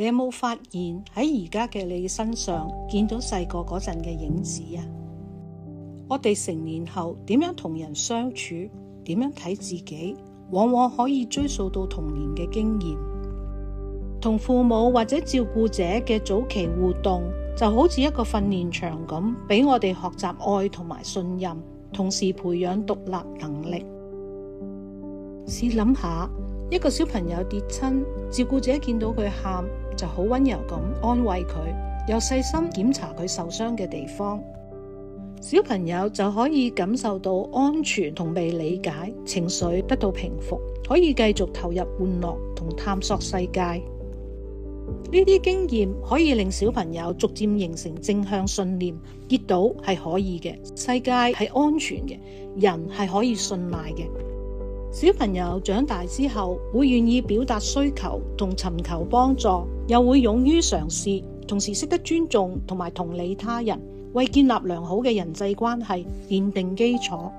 你有冇發現喺而家嘅你身上見到細個嗰陣嘅影子啊？我哋成年後點樣同人相處，點樣睇自己，往往可以追溯到童年嘅經驗。同父母或者照顧者嘅早期互動，就好似一個訓練場咁，俾我哋學習愛同埋信任，同時培養獨立能力。試諗下，一個小朋友跌親，照顧者見到佢喊，就好溫柔咁安慰佢，又細心檢查佢受傷嘅地方。小朋友就可以感受到安全同被理解，情緒得到平復，可以繼續投入玩樂同探索世界。呢啲經驗可以令小朋友逐漸形成正向信念，跌倒係可以嘅，世界係安全嘅，人係可以信賴嘅。小朋友長大之後會願意表達需求同尋求幫助，又會勇於嘗試，同時識得尊重同埋同理他人，為建立良好嘅人際關係奠定基礎。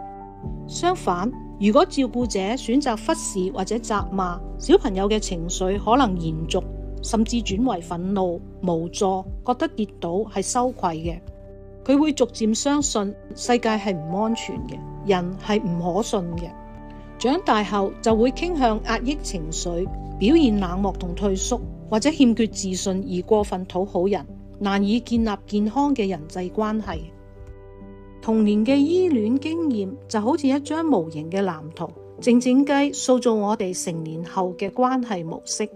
相反，如果照顧者選擇忽視或者責罵，小朋友嘅情緒可能延續，甚至轉為憤怒、無助，覺得跌倒係羞愧嘅。佢會逐漸相信世界係唔安全嘅，人係唔可信嘅。長大後就會傾向壓抑情緒，表現冷漠同退縮，或者欠缺自信而過分討好人，難以建立健康嘅人際關係。童年嘅依戀經驗就好似一張無形嘅藍圖，靜靜雞塑造我哋成年後嘅關係模式。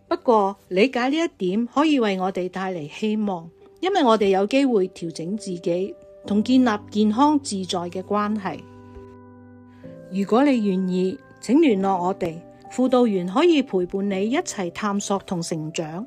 不過理解呢一點可以為我哋帶嚟希望，因為我哋有機會調整自己，同建立健康自在嘅關係。如果你願意，請聯絡我哋，輔導員可以陪伴你一齊探索同成長。